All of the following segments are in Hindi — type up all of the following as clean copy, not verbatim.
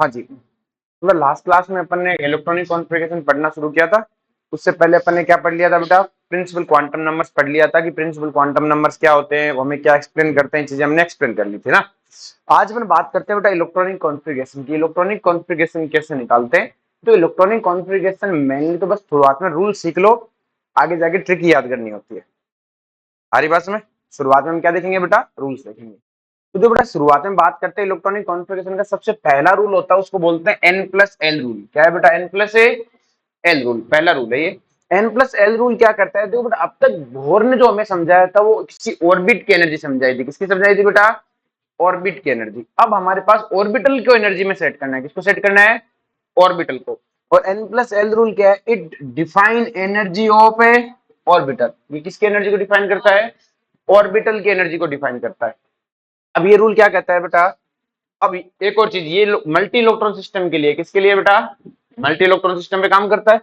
हाँ जी, मतलब लास्ट क्लास में अपन ने इलेक्ट्रॉनिक कॉन्फ़िगरेशन पढ़ना शुरू किया था। उससे पहले अपन ने क्या पढ़ लिया था बेटा? प्रिंसिपल क्वांटम नंबर्स पढ़ लिया था कि प्रिंसिपल क्वांटम नंबर्स क्या होते हैं, वो हमें क्या एक्सप्लेन करते हैं, चीजें हमने एक्सप्लेन कर ली थी ना। आज अपन बात करते हैं बेटा इलेक्ट्रॉनिक कॉन्फ़िगरेशन की। इलेक्ट्रॉनिक कॉन्फ़िगरेशन कैसे निकालते हैं? तो इलेक्ट्रॉनिक कॉन्फ़िगरेशन मेनली तो बस शुरुआत में रूल सीख लो, आगे जाके ट्रिक याद करनी होती है। हमारी बात में शुरुआत में हम क्या देखेंगे बेटा? रूल्स देखेंगे। तो जो बेटा शुरुआत में बात करते हैं इलेक्ट्रॉनिक कॉन्फ़िगरेशन का, सबसे पहला रूल होता है, उसको बोलते हैं एन प्लस एल रूल। क्या है बेटा? एन प्लस एल रूल, पहला रूल है ये। एन प्लस एल रूल क्या करता है? देखो बेटा, अब तक बोर ने जो हमें समझाया था वो किसी ऑर्बिट की एनर्जी समझाई थी। किसकी समझाई थी बेटा? ऑर्बिट की एनर्जी। अब हमारे पास ऑर्बिटल को एनर्जी में सेट करना है। किसको सेट करना है? ऑर्बिटल को। और एन प्लस एल रूल क्या है? It define energy of a orbital. ये किसकी एनर्जी को डिफाइन करता है? ऑर्बिटल की एनर्जी को डिफाइन करता है। अब ये रूल क्या कहता है बेटा? अब एक और चीज, ये मल्टी इलेक्ट्रॉन सिस्टम के लिए, किसके लिए बेटा? मल्टी इलेक्ट्रॉन सिस्टम पे काम करता है।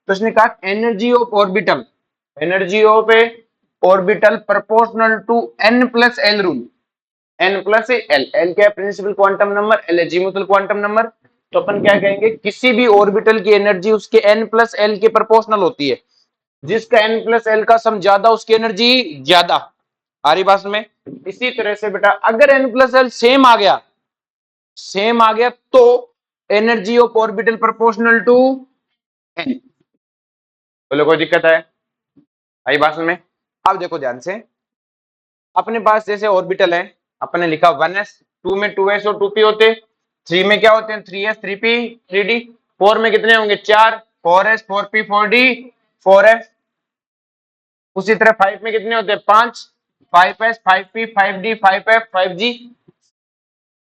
तो इसने कहा energy of orbital, energy of a orbital proportional to n plus l rule. N plus l, l क्या है? Principal quantum number, l azimuthal quantum number. तो अपन क्या कहेंगे? किसी भी ऑर्बिटल की एनर्जी उसके एन प्लस एल के प्रोपोर्शनल होती है। जिसका एन प्लस एल का सम ज्यादा, उसकी एनर्जी ज्यादा। आ रही बात में? इसी तरह से बेटा अगर एन प्लस एल सेम आ गया, सेम आ गया तो energy of orbital proportional to n. बोलो कोई दिक्कत है? आई बात में? अब देखो ध्यान से, अपने पास जैसे ऑर्बिटल है, अपने लिखा 1s, 2 में 2s और 2p होते, 3 में क्या होते हैं? 3s 3p 3d, 4 में कितने होंगे? 4, 4s 4p 4d 4f। उसी तरह 5 में कितने होते हैं? 5, 5s 5p 5d 5f 5g।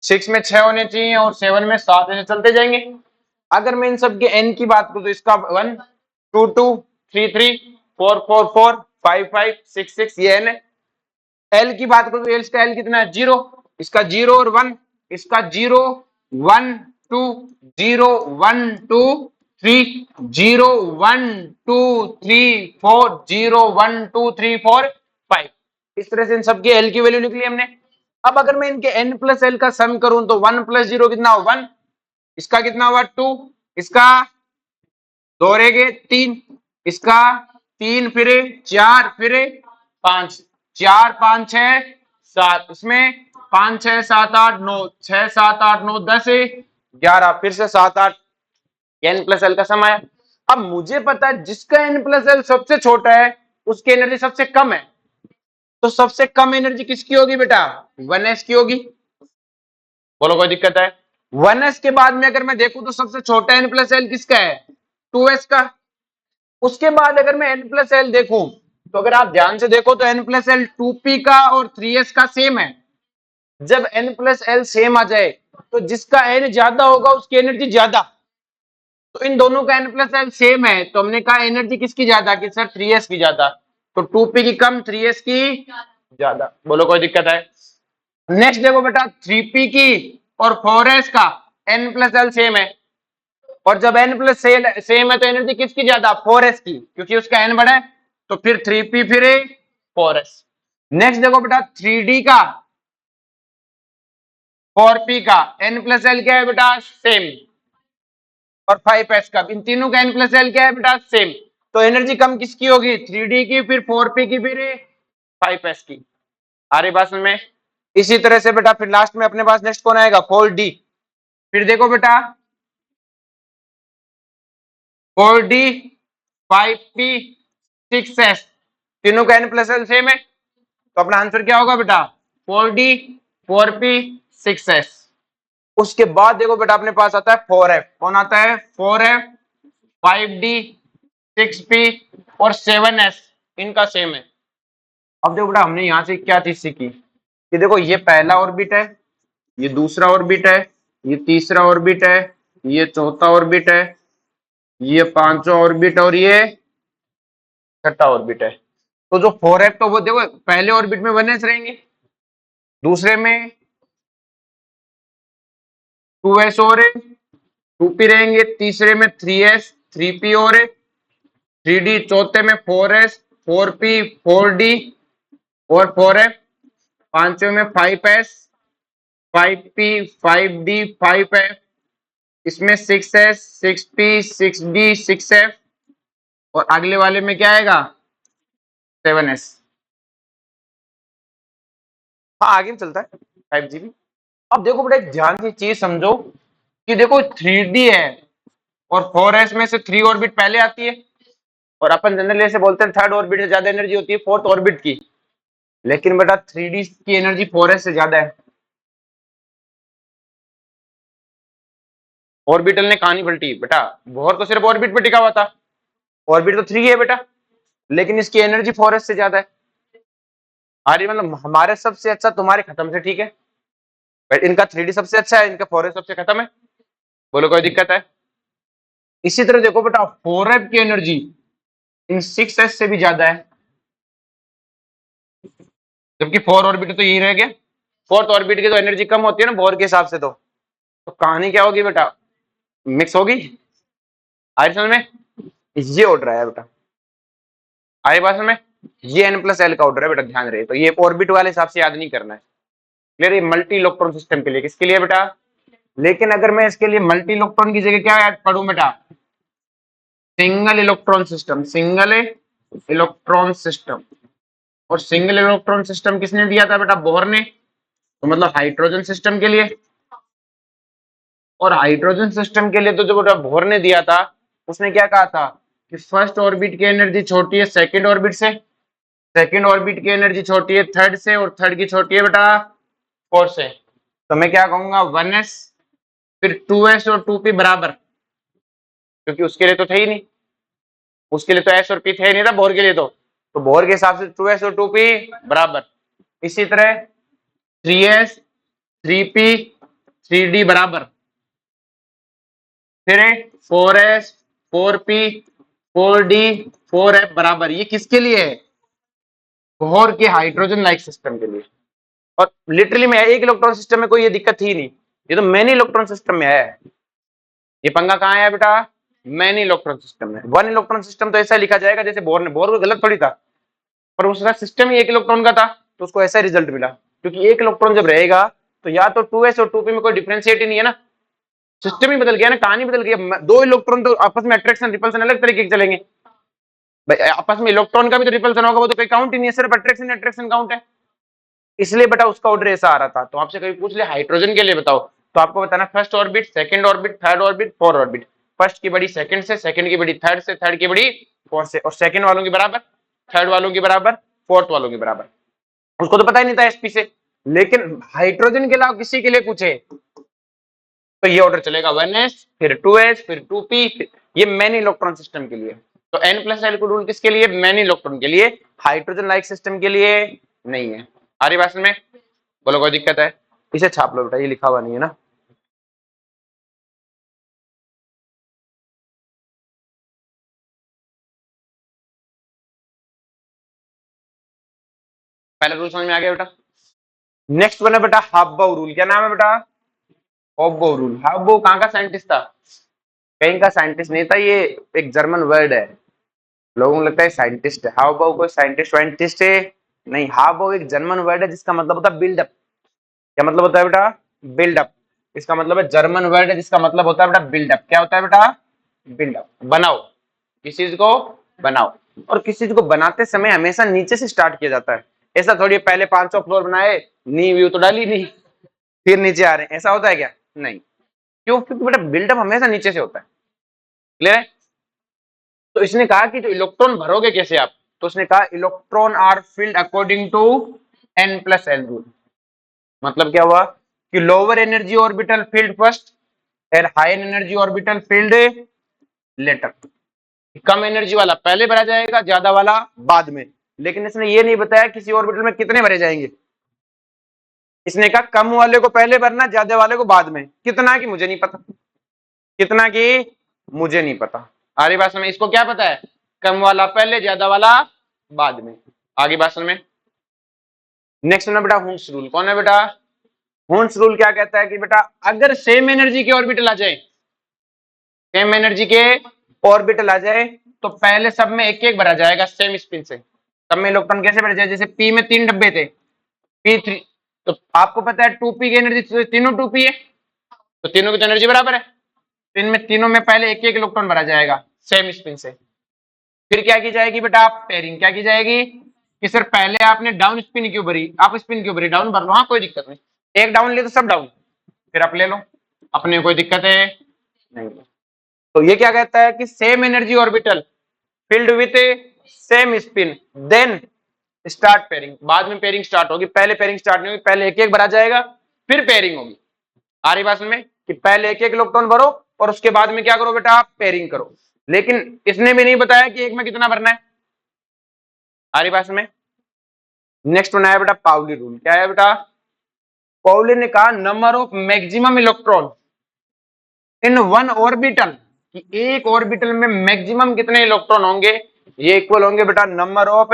6 में 6 होने चाहिए और 7 में 7, ऐसे चलते जाएंगे। अगर मैं इन सब के n की बात करूं तो इसका 1 2 2 3 3 4 4 4 5 5 6 6, ये n है। l की बात करूं तो इसका l कितना है? 0। इसका 0 और 1, इसका 0 1 2 0 1 2 3 0 1 2 3 4 0 1 2 3 4 5। इस तरह से इन सबके l की वैल्यू निकली हमने। अब अगर मैं इनके n प्लस एल का सम करूं तो 1 प्लस 0 कितना हुआ? 1। इसका कितना हुआ? 2। इसका दो रह गए 3। इसका 3 फिर 4 फिर 5, 4 5 6 7, इसमें 5 6 7 8 9, 6 7 8 9 10 11, फिर से 7 8, एन प्लस एल का सम आया। अब मुझे पता है जिसका एन प्लस एल सबसे छोटा है उसकी एनर्जी सबसे कम है। तो सबसे कम एनर्जी किसकी होगी बेटा? 1s की होगी। बोलो कोई दिक्कत है? 1s के बाद में अगर मैं देखूं तो सबसे छोटा एन प्लस एल किसका है? 2s का। उसके बाद अगर मैं n प्लस एल देखूं तो अगर आप ध्यान से देखो तो n प्लस एल 2p का और 3s का सेम है। जब n प्लस एल सेम आ जाए तो जिसका n ज्यादा होगा उसकी एनर्जी ज्यादा। तो इन दोनों का n प्लस एल सेम है तो हमने कहा एनर्जी किसकी ज्यादा? कि सर 3s की ज्यादा। तो 2p की कम, 3s की ज्यादा। बोलो कोई दिक्कत है? नेक्स्ट देखो बेटा, 3p की और 4s का n प्लस एल सेम है। और जब n प्लस सेम है तो एनर्जी किसकी ज्यादा? 4s की, क्योंकि उसका n बड़ा है। तो फिर 3p फिर 4s। नेक्स्ट देखो बेटा, 3d का 4p का n प्लस एल क्या है बेटा? सेम। और 5s का, इन तीनों का n प्लस एल क्या है बेटा? सेम। तो एनर्जी कम किसकी होगी? 3d की, फिर 4p की, फिर 5s की। आ रही बात में? इसी तरह से बेटा फिर लास्ट में अपने पास नेक्स्ट कौन आएगा? 4d। फिर देखो बेटा 4d 5p 6s, तीनों का n प्लस एल सेम है। तो अपना आंसर क्या होगा बेटा? 4d 4p 6s। उसके बाद देखो बेटा अपने पास आता है 4f। कौन आता है? 4f 5d 6p और 7s, इनका सेम है। अब देखो बेटा हमने यहां से क्या चीज सीखी कि देखो ये पहला ऑर्बिट है, ये दूसरा ऑर्बिट है, ये तीसरा ऑर्बिट है, ये चौथा ऑर्बिट है, ये पांचवा ऑर्बिट और ये छठा ऑर्बिट है। तो जो 4f तो वो देखो पहले ऑर्बिट में 1s रहेंगे, दूसरे में 2s और 2p रहेंगे, तीसरे में 3s 3p और 3d, चौथे में 4s 4p 4d और 4f, पांचवे में 5s 5p 5d 5f, इसमें 6s 6p 6d 6f और अगले वाले में क्या आएगा 7s। हाँ आगे भी चलता है 5G। अब देखो बेटा एक ध्यान से चीज समझो कि देखो 3D है और 4s में से 3 ऑर्बिट पहले आती है और अपन जनरली ऐसे बोलते हैं थर्ड ऑर्बिट से ज्यादा एनर्जी होती है फोर्थ ऑर्बिट की, लेकिन बेटा 3D की एनर्जी 4s से ज्यादा है। ऑर्बिटल ने कहानी पलटी बेटा, बोहर तो सिर्फ ऑर्बिट पे टिका हुआ था, ऑर्बिट तो 3 है बेटा, लेकिन इसकी एनर्जी 4s से ज्यादा है। अरे मतलब हमारे सबसे अच्छा तुम्हारे खत्म से ठीक है, बट इनका 3D सबसे अच्छा है, इनका 4s सबसे खत्म है। बोलो कोई दिक्कत है? इसी तरह देखो बेटा 4f की एनर्जी इन 6s से भी ज्यादा है, जबकि 4 ऑर्बिट तो यही रह गया, फोर्थ ऑर्बिट की तो एनर्जी कम होती है ना बोर के हिसाब से, तो कहानी क्या होगी बेटा, मिक्स होगी। आई समझ में? ये ऑर्डर है बेटा, आई बात में, ये n+l का ऑर्डर है बेटा, ध्यान रहे। तो ये ऑर्बिट वाले हिसाब से याद नहीं करना है, क्लियर? ये मल्टी इलेक्ट्रॉन सिस्टम के लिए, किसके लिए बेटा? लेकिन अगर मैं इसके लिए मल्टी इलेक्ट्रॉन की जगह क्या याद पढ़ूं बेटा, single electron system, single electron system. और सिंगल इलेक्ट्रॉन सिस्टम किसने दिया था बेटा? बोहर ने, तो मतलब हाइड्रोजन सिस्टम के लिए। और हाइड्रोजन सिस्टम के लिए तो जो बेटा बोहर ने दिया था, उसने क्या कहा था कि फर्स्ट ऑर्बिट की एनर्जी छोटी है सेकंड ऑर्बिट से, सेकंड ऑर्बिट की एनर्जी छोटी है थर्ड से, और थर्ड की छोटी है बेटा फोर्थ से। तो मैं क्या कहूंगा 1s फिर 2s और 2p बराबर, क्योंकि उसके लिए तो थे ही नहीं, उसके लिए तो s और p थे ही नहीं था बोहर के लिए, तो बोहर के हिसाब से 2s और 2p बराबर। इसी तरह 3s 3p 3d बराबर, फिर 4s 4p 4d 4f बराबर। ये किसके लिए है? बोहर के हाइड्रोजन लाइक सिस्टम के लिए। और लिटरली में एक इलेक्ट्रॉन सिस्टम में कोई ये दिक्कत थी नहीं, ये तो मैनी इलेक्ट्रॉन सिस्टम में है। ये पंगा कहाँ है बेटा? मैनी इलेक्ट्रॉन सिस्टम में। वन इलेक्ट्रॉन सिस्टम तो ऐसा लिखा जाएगा जैसे बोहर ने, बोहर को गलत थोड़ी था, पर उसका सिस्टम ही एक इलेक्ट्रॉन का था, तो उसको ऐसा रिजल्ट मिला। क्योंकि एक इलेक्ट्रॉन जब रहेगा तो या तो 2s और 2p में कोई डिफरेंशिएट ही नहीं है ना, सिस्टम ही बदल गया ना, कहानी बदल गई। दो इलेक्ट्रॉन तो आपस में अट्रैक्शन रिपल्सन अलग तरीके के चलेंगे भाई, आपस में इलेक्ट्रॉन का भी तो रिपल्सन होगा, वो तो कोई काउंट ही नहीं है, सिर्फ अट्रैक्शन अट्रैक्शन काउंट है। इसलिए बेटा उसका ऑर्डर ऐसा आ रहा था। तो आपसे कभी पूछ ले हाइड्रोजन के लिए बताओ, तो आपको बताना first orbit second orbit third orbit fourth orbit, first की बड़ी सेकंड से, सेकंड की बड़ी थर्ड से, थर्ड की बड़ी फोर्थ से, और सेकंड वालों की बराबर, थर्ड वालों की बराबर, फोर्थ वालों की बराबर। उसको तो पता ही नहीं था एसपी से, लेकिन हाइड्रोजन के अलावा किसी के लिए पूछे तो ये ऑर्डर चलेगा 1s फिर 2s फिर 2p, ये मैनी इलेक्ट्रॉन सिस्टम के लिए। तो n+l को रूल किसके लिए? मैनी इलेक्ट्रॉन के लिए, हाइड्रोजन लाइक सिस्टम के लिए नहीं है। आ रही बात में? बोलो कोई दिक्कत है? इसे छाप लो बेटा, ये लिखा हुआ नहीं है ना। पहला रूल समझ में आ गया बेटा? नेक्स्ट वन है बेटा हाफ-बाउ रूल। क्या नाम है बेटा? हाफ-बाउ रूल। हाफ-बाउ कहाँ का साइंटिस्ट था? कहीं का साइंटिस्ट नहीं था, ये एक जर्मन वर्ड है, लोगों को लगता है साइंटिस्ट है। हाफ-बाउ कोई साइंटिस्ट वाइंटिस्ट है नहीं, हाफ-बाउ एक जर्मन वर्ड है जिसका मतलब होता है बिल्डअप। क्या मतलब होता है बेटा? बिल्डअप। इसका मतलब है जर्मन वर्ड है जिसका मतलब होता है बेटा बिल्डअप। क्या होता है बेटा? बिल्डअप। बनाओ, किसी चीज को बनाओ, और किसी चीज को बनाते समय हमेशा नीचे से स्टार्ट किया जाता है। ऐसा थोड़ी पहले 500 फ्लोर बनाए, नींव वीव तो डाली नहीं, फिर नीचे आ रहे हैं, ऐसा होता है क्या? नहीं। क्यों? क्योंकि बेटा बिल्डअप हमेशा नीचे से होता है। क्लियर है? तो इसने कहा कि जो इलेक्ट्रॉन भरोगे कैसे आप, तो उसने कहा electron are filled according to n+l rule. मतलब क्या हुआ कि lower energy orbital filled first and higher energy orbital filled later. कम एनर्जी वाला पहले भरा जाएगा, ज्यादा वाला बाद में। लेकिन इसने ये नहीं बताया किसी ऑर्बिटल में कितने भरे जाएंगे। इसने कहा कम वाले को पहले भरना, ज्यादा वाले को बाद में। कितना की मुझे नहीं पता, कितना की मुझे नहीं पता। आगे बात में इसको क्या पता है? कम वाला पहले, ज्यादा वाला बाद में। आगे बात में नेक्स्ट है बेटा हुंस रूल। कौन है बेटा? हुंस रूल क्या कहता है कि बेटा अगर सेम एनर्जी के ऑर्बिटल आ जाए, सेम एनर्जी के ऑर्बिटल आ जाए, तो पहले सब में एक एक भरा जाएगा सेम स्पिन से। सब में इलेक्ट्रॉन कैसे भरे जाए? जैसे पी में 3 डब्बे थे, p3, तो आपको पता है 2p की एनर्जी, तीनों 2p है, तो तीनों की तो एनर्जी बराबर है। तो इनमें तीनों में पहले एक एक इलेक्ट्रॉन भरा जाएगा सेम स्पिन से। फिर क्या की जाएगी बेटा, पेयरिंग क्या की जाएगी कि सर पहले आपने डाउन स्पिन क्यों भरी, आप स्पिन क्यों भरी, डाउन भर लो, हाँ कोई दिक्कत नहीं, एक डाउन ले तो सब डाउन, फिर आप ले लो, अपने कोई दिक्कत है नहीं। तो ये क्या कहता है कि same energy orbital filled with same spin then start pairing, बाद में पेयरिंग स्टार्ट होगी, पहले पेयरिंग स्टार्ट नहीं होगी, पहले एक एक भरा जाएगा फिर पेयरिंग होगी। आ रही बात में कि पहले एक एक इलेक्ट्रॉन भरो और उसके बाद में क्या करो बेटा, आप पेयरिंग करो। लेकिन इसने भी नहीं बताया कि एक में कितना भरना है। आ रही बात में। नेक्स्ट बनाया बेटा पाउली रूल, क्या है बेटा, पाउली ने कहा number of maximum electron in one orbital, कि एक ऑर्बिटल में मैक्सिमम कितने इलेक्ट्रॉन होंगे, ये इक्वल होंगे बेटा number of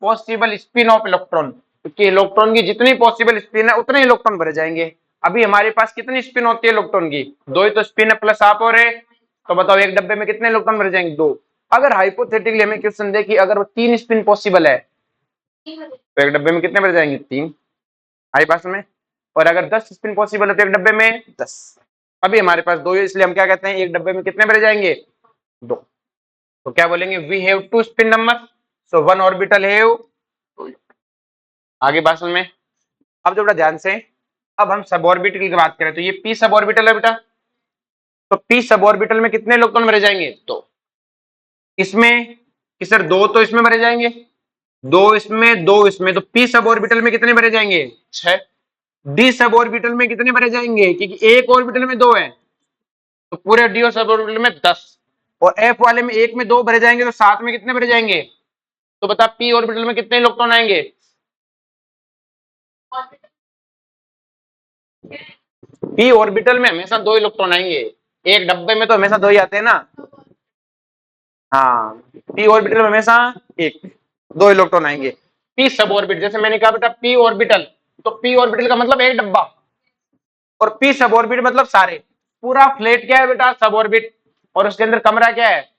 possible spin off electron, क्योंकि इलेक्ट्रॉन की जितनी पॉसिबल स्पिन है उतने इलेक्ट्रॉन भरे जाएंगे। अभी हमारे पास कितनी स्पिन होती है इलेक्ट्रॉन की, दो ही तो स्पिन है प्लस आप और है, तो बताओ एक डब्बे में कितने इलेक्ट्रॉन भरे जाएंगे, दो। अगर हाइपोथेटिकली हमें क्वेश्चन दे कि अगर वो तीन स्पिन पॉसिबल है तो एक डब्बे में कितने भरे जाएंगे, तीन। आई पास में। और अगर 10 स्पिन पॉसिबल है तो एक डब्बे में 10। अभी हमारे पास दो है, इसलिए हम क्या कहते हैं एक डब्बे में कितने भरे जाएंगे, दो। तो क्या बोलेंगे, we have two spin number, so one orbital have. आगे बात में अब जो बेटा ध्यान से, अब हम सब ऑर्बिटल की बात करें तो ये पी सब ऑर्बिटल है बेटा, तो पी सब ऑर्बिटल में कितने इलेक्ट्रॉन भरे जाएंगे, तो इसमें कि सर दो तो इसमें भरे जाएंगे, दो इसमें दो इसमें, तो पी सब ऑर्बिटल में कितने भरे जाएंगे, 6। डी सब ऑर्बिटल में कितने भरे जाएंगे, क्योंकि एक ऑर्बिटल में दो है तो पूरे डी और सब ऑर्बिटल में 10, और एफ वाले में एक में दो भरे जाएंगे तो साथ में कितने भरे जाएंगे, तो बता पी ऑर्बिटल में कितने इलेक्ट्रॉन आएंगे, पी ऑर्बिटल में हमेशा दो इलेक्ट्रॉन आएंगे, एक डब्बे में तो हमेशा दो ही आते हैं ना। हाँ, पी ऑर्बिटल में हमेशा एक दो इलेक्ट्रॉन आएंगे। पी सब ऑर्बिटल, जैसे मैंने कहा बेटा पी ऑर्बिटल, तो पी ऑर्बिटल का मतलब एक डब्बा, और पी सब ऑर्बिट मतलब सारे, पूरा फ्लैट क्या है बेटा, सब ऑर्बिट, और उसके अंदर कमरा क्या है,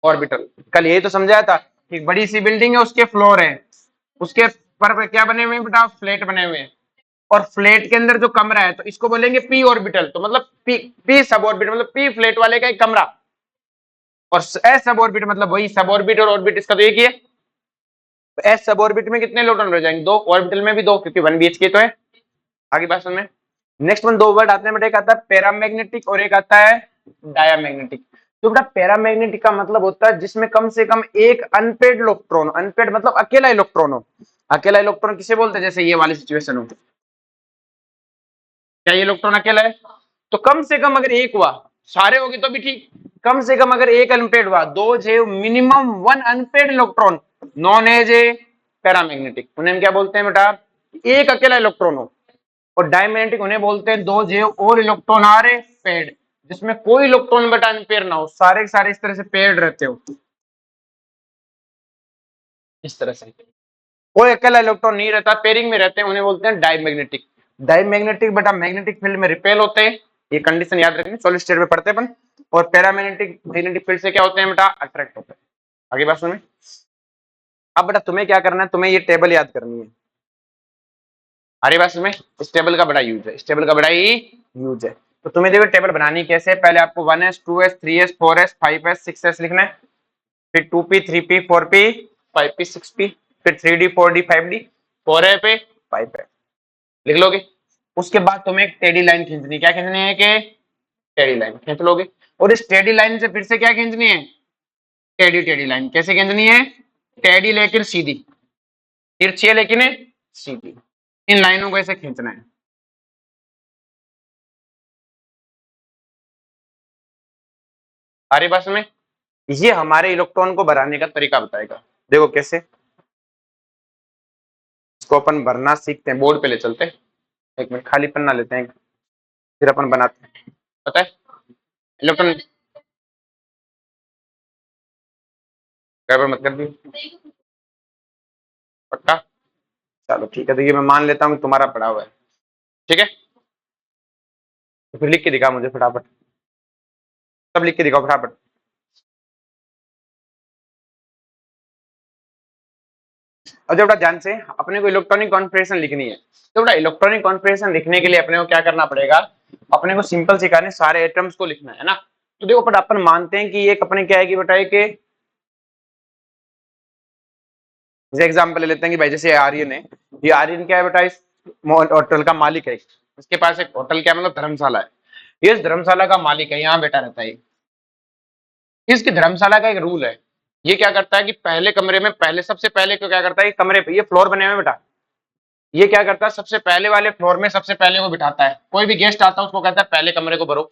ऑर्बिटल। कल यही तो समझाया था कि बड़ी सी बिल्डिंग है, उसके फ्लोर है, उसके पर क्या बने हुए हैं बेटा, फ्लैट बने हुए हैं, और फ्लैट के अंदर जो कमरा है तो इसको बोलेंगे पी ऑर्बिटल, तो मतलब पी सब ऑर्बिट मतलब पी फ्लैट वाले का एक कमरा, और एस सब ऑर्बिट मतलब वही सब ऑर्बिट और ऑर्बिट इसका तो एक ही है। एस सब ऑर्बिट में कितने इलेक्ट्रॉन रह जाएंगे, दो, ऑर्बिटल में भी दो, क्योंकि 1 BHK तो है। आगे बात समझ में। नेक्स्ट वन दो वर्ड आते हैं बेटा, एक आता है पैरामैग्नेटिक और एक आता है डायामैग्नेटिक। तो बेटा पैरामैग्नेटिक का मतलब होता है जिसमें कम से कम एक अनपेड इलेक्ट्रॉन, अनपेड मतलब अकेला इलेक्ट्रॉन हो। अकेला इलेक्ट्रॉन किसे बोलते हैं, जैसे ये वाली सिचुएशन हो, क्या ये इलेक्ट्रॉन अकेला है, तो कम से कम अगर एक हुआ, सारे हो गए तो भी ठीक, कम से कम अगर एक अनपेड हुआ, दो जो minimum one unpaired electron known as a paramagnetic, उन्हें हम क्या बोलते हैं बेटा, एक अकेला इलेक्ट्रॉन हो। और डायमैग्नेटिक उन्हें बोलते हैं दो जो और इलेक्ट्रॉन आ रहे पेड, जिसमें कोई इलेक्ट्रॉन बेटा अनपेयर ना हो, सारे के सारे इस तरह से पेयर्ड रहते हो, इस तरह से कोई अकेला इलेक्ट्रॉन नहीं रहता, पेयरिंग में रहते हैं, उन्हें बोलते हैं डायमैग्नेटिक। डायमैग्नेटिक बेटा मैग्नेटिक फील्ड में रिपेल होते हैं, ये कंडीशन याद रखनी, सॉलिड स्टेट में पढ़ते अपन। और पैरामैग्नेटिक मैग्नेटिक फील्ड से क्या होते हैं बेटा, अट्रैक्ट होते हैं। आगे बात सुनिए। अब बेटा तुम्हें क्या करना है, तुम्हें ये टेबल याद करनी है। अरे बात में इस टेबल का बड़ा यूज है, इस टेबल का बड़ा ही यूज है। तो तुम्हें देखो टेबल बनानी कैसे, पहले आपको 1s 2s 3s 4s 5s 6s लिखना है, फिर 2p 3p 4p 5p 6p, फिर 3d 4d 5d 4a पे 5a लिख लोगे। उसके बाद तुम्हें एक टेढ़ी लाइन खींचनी, क्या खींचनी है कि टेढ़ी लाइन खींच लोगे, और इस टेढ़ी लाइन से फिर से क्या खींचनी है, टेढ़ी टेढ़ी लाइन। कैसे खींचनी है, टेढ़ी लेकिन सीधी, तिरछी है लेकिन सीधी, इन लाइनों को ऐसे खींचना है। सारी बस में ये हमारे इलेक्ट्रॉन को भराने का तरीका बताएगा। देखो कैसे, इसको अपन भरना सीखते हैं, बोर्ड पे ले चलते हैं, एक मिनट खाली पन्ना लेते हैं, फिर अपन बनाते हैं। पता है इलेक्ट्रॉन गड़बड़ मत कर दी, पक्का, चलो ठीक है। तो ये मैं मान लेता हूँ तुम्हारा पड़ा हुआ है, ठीक है, तो फिर लिख के दिखा मुझे फटाफट, सब लिख के दिखाओ फटाफट। और जब ध्यान से अपने को इलेक्ट्रॉनिक कॉन्फ़िगरेशन लिखनी है, तो बेटा इलेक्ट्रॉनिक कॉन्फ़िगरेशन लिखने के लिए अपने को क्या करना पड़ेगा, अपने को सिंपल सिखाने सारे एटम्स को लिखना है ना। तो देखो बट अपन मानते हैं कि ये अपने क्या है कि बेटा कि जैसे एग्जांपल ले लेते हैं कि भाई जैसे आर्यन है, ये आर्यन क्या है बेटा, इस होटल का मालिक है, इसके पास एक होटल क्या मतलब धर्मशाला है, ये इस धर्मशाला का मालिक है, यहाँ बेटा रहता है। इसकी धर्मशाला का एक रूल है, ये क्या करता है कि पहले कमरे में पहले सबसे पहले को क्या करता है, कमरे पे ये फ्लोर बने हुए बेटा, ये क्या करता है सबसे पहले वाले फ्लोर में सबसे पहले को बिठाता है, कोई भी गेस्ट आता है उसको कहता है पहले कमरे को भरो।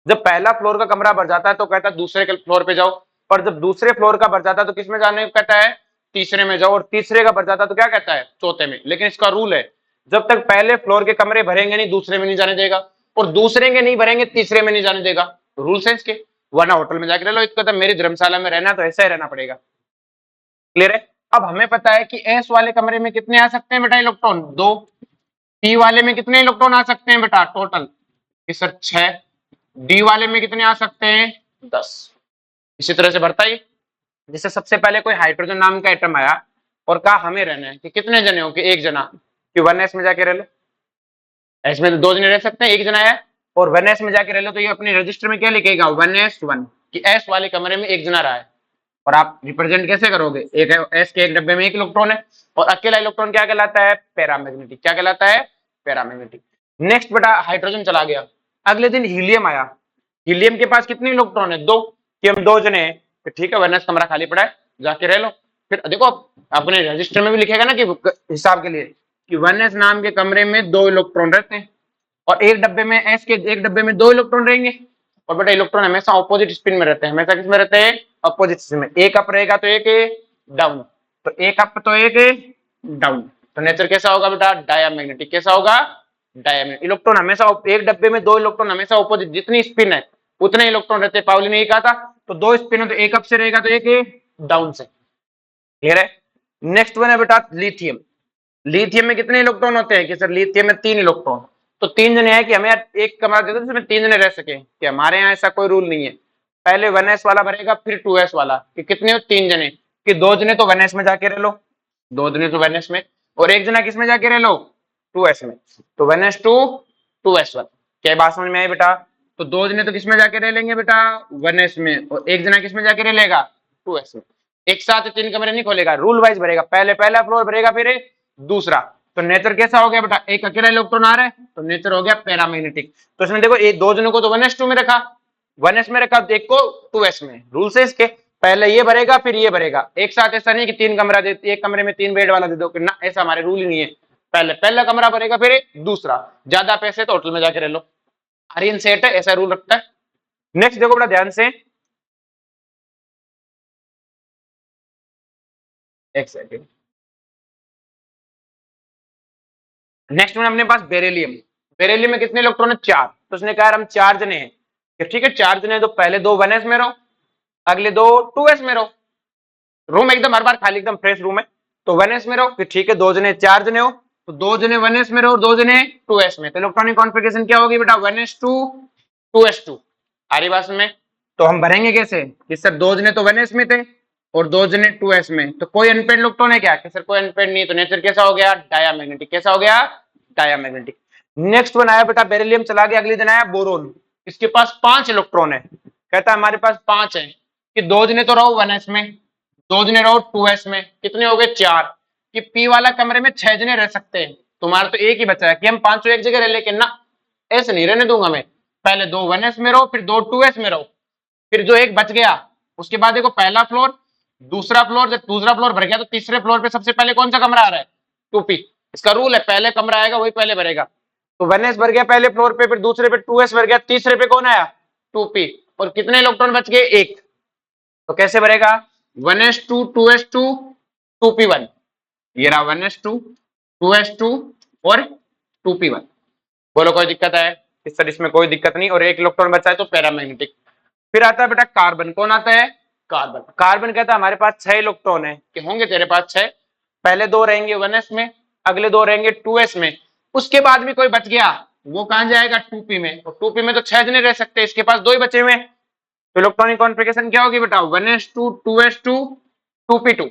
जब पहला फ्लोर का कमरा भर जाता है तो कहता है दूसरे के फ्लोर पे जाओ, और जब दूसरे फ्लोर का भर जाता है तो किसमें जाने को कहता है, तीसरे में जाओ, और तीसरे का भर जाता है तो क्या कहता है, चौथे में। लेकिन इसका रूल है, जब तक पहले फ्लोर के कमरे भरेंगे नहीं दूसरे में नहीं जाने देगा, और दूसरे के नहीं भरेंगे तीसरे में नहीं जाने देगा, रूल्स है इसके। वरना होटल में जाकर ले लो, इसको तो मेरी धर्मशाला में रहना तो ऐसा ही रहना पड़ेगा। क्लियर है। अब हमें पता है कि एस वाले कमरे में कितने आ सकते हैं बेटा इलेक्ट्रॉन, दो। पी वाले में कितने इलेक्ट्रॉन आ सकते हैं बेटा टोटल, सर 6। डी वाले में कितने आ सकते हैं, 10। इसी तरह से बढ़ता ही, जैसे सबसे पहले कोई हाइड्रोजन नाम का एटम आया और कहा हमें रहना है, कि कितने जने हो, कि एक जना, कि 1s में जाके रह लो, एस में तो 2 जने रह सकते हैं, एक जना है, और 1s में जाके रह लो, तो ये अपने रजिस्टर में क्या लिखेगा 1s1, कि एस वाले कमरे में एक जना रहा है। और आप रिप्रेजेंट कैसे करोगे, एक एस के एक डब्बे में एक इलेक्ट्रॉन है, और अकेला इलेक्ट्रॉन क्या कहलाता है, पैरामैग्नेटिक। क्या कहलाता है, पैरामैग्नेटिक। नेक्स्ट बेटा हाइड्रोजन चला गया, अगले दिन हीलियम आया, हीलियम के पास कितने इलेक्ट्रॉन है, दो, कि हम 2 जने हैं, तो ठीक है 1s कमरा खाली पड़ा है, जाके रह लो। फिर देखो अपने रजिस्टर में भी लिखेगा ना कि हिसाब के लिए, कि 1s नाम के कमरे में 2 इलेक्ट्रॉन रहते हैं, और एक डब्बे में एस के एक डब्बे में 2 इलेक्ट्रॉन रहेंगे। और बेटा इलेक्ट्रॉन हमेशा ऑपोजिट स्पिन में रहते हैं, हमेशा किस में रहते हैं, अपोजिट स्पिन में। एक अप रहेगा तो एक डाउन, तो एक अप तो एक डाउन, तो नेचर कैसा होगा बेटा, डायमैग्नेटिक। कैसा होगा, डायमैग्नेटिक। इलेक्ट्रॉन हमेशा एक डब्बे में 2 इलेक्ट्रॉन हमेशा ऑपोजिट, जितनी स्पिन है उतने इलेक्ट्रॉन रहते हैं। पावली ने ये कहा था, तो 2 स्पिन है तो एक अप से रहेगा तो एक डाउन से। क्लियर है। नेक्स्ट वन है बेटा लिथियम। लिथियम में कितने इलेक्ट्रॉन होते हैं, कि सर लिथियम में 3 इलेक्ट्रॉन। तो 3 जने हैं कि हमें एक कमरा दे दो जिसमें 3 जने रह सके, कि हमारे यहाँ ऐसा कोई रूल नहीं है, पहले 1s वाला भरेगा फिर 2s वाला, कि कितने हो 3 जने, कि 2 जने तो 1s में जाके रह लो, 2 जने तो 1s में, और एक जना किसमें जाके रह लो, 2s में। तो 1s2 2s1। क्या बात समझ में आई बेटा, तो 2 जने तो किसमें जाके रह लेंगे बेटा, 1s में, और एक जना किसमें जाके रह लेगा, 2s में। एक साथ 3 कमरे नहीं खोलेगा, रूल वाइज भरेगा, पहले पहला फ्लोर भरेगा फिर दूसरा। तो नेचर कैसा हो गया बेटा, एक अकेला इलेक्ट्रॉन आ रहा है तो नेचर हो गया पैरामैग्नेटिक। तो इसमें देखो ये 2 जनों को तो 1s2 में रखा, 1s में रखा, एक को 2s में। रूल से इसके पहले ये भरेगा फिर ये भरेगा, एक साथ ऐसा नहीं कि 3 कमरा दे, एक कमरे में 3 बेड वाला दे दो, ना ऐसा हमारे रूल ही नहीं है। पहले पहला कमरा भरेगा फिर दूसरा, ज्यादा पैसे तो होटल में जाके रह लो। आर्यन सेट है, ऐसा रूल रखता है। नेक्स्ट देखो बड़ा ध्यान से, एक सेकेंड। नेक्स्ट में अपने पास बेरिलियम। बेरिलियम में कितने इलेक्ट्रॉन है, 4। तो उसने कहा हम 4 जने हैं, ठीक है 4 जने, तो पहले 2 1s में रहो, अगले 2 2s में रहो। रूम एकदम हर बार खाली, एकदम फ्रेश रूम है, तो 1s में रहो, फिर ठीक है 2 जने 4 जने हो, तो 2 जने 1s में रहो, 2 जने 2s में। तो इलेक्ट्रॉनिक कॉन्फ़िगरेशन क्या होगी बेटा, 1s2 2s2। आ रही बात में। तो हम भरेंगे कैसे, कि सर 2 जने तो 1s में थे और 2 जने 2s में, तो कोई अनपेड इलेक्ट्रॉन है क्या, कि सर कोई अनपेड नहीं है, तो नेचर कैसा हो गया, डायमैग्नेटिक। कैसा हो गया, डायमैग्नेटिक। नेक्स्ट वन आया बेटा बेरिलियम, चला गया। अगले दिन आया बोरोन, इसके पास 5 इलेक्ट्रॉन है, कहता है हमारे पास 5 है, कि 2 जने तो रहो 1s में, 2 जने रहो 2s में, कितने हो गए 4, कि पी वाला कमरे में 6 जने रह सकते हैं, तुम्हारा तो एक ही बचा है, कि हम 5 एक जगह रह, लेकिन ना ऐसे नहीं रहने दूंगा मैं, पहले 2 1s में रहो फिर 2 2s में रहो, फिर जो एक बच गया उसके बाद देखो पहला फ्लोर दूसरा फ्लोर, जब दूसरा फ्लोर भर गया तो तीसरे फ्लोर पे सबसे पहले कौन सा कमरा आ रहा है, 2p। इसका रूल है पहले कमरा आएगा वही पहले भरेगा। तो 1s भर गया पहले फ्लोर पे, फिर दूसरे पे 2s भर गया, तीसरे पे कौन आया, 2p, और कितने इलेक्ट्रॉन बच गए, एक। तो कैसे भरेगा, 1s2 2s2 2p1, ये रहा 1s2 2s2 और 2p1। बोलो कोई दिक्कत है, इस सर इसमें कोई दिक्कत नहीं, और एक इलेक्ट्रॉन बचा है तो पैरामैग्नेटिक। फिर आता है बेटा कार्बन, कौन आता है, कार्बन। कार्बन कहता है हमारे पास 6 इलेक्ट्रॉन है, कि होंगे तेरे पास 6, पहले 2 रहेंगे 1s में, अगले 2 रहेंगे 2s में, उसके बाद भी कोई बच गया वो कहां जाएगा, 2p में, और 2p में तो 6 जने रह सकते हैं, इसके पास 2 ही बचे हुए। तो इलेक्ट्रॉनिक कॉन्फ़िगरेशन क्या होगी बेटा, 1s2 2s2 2p2।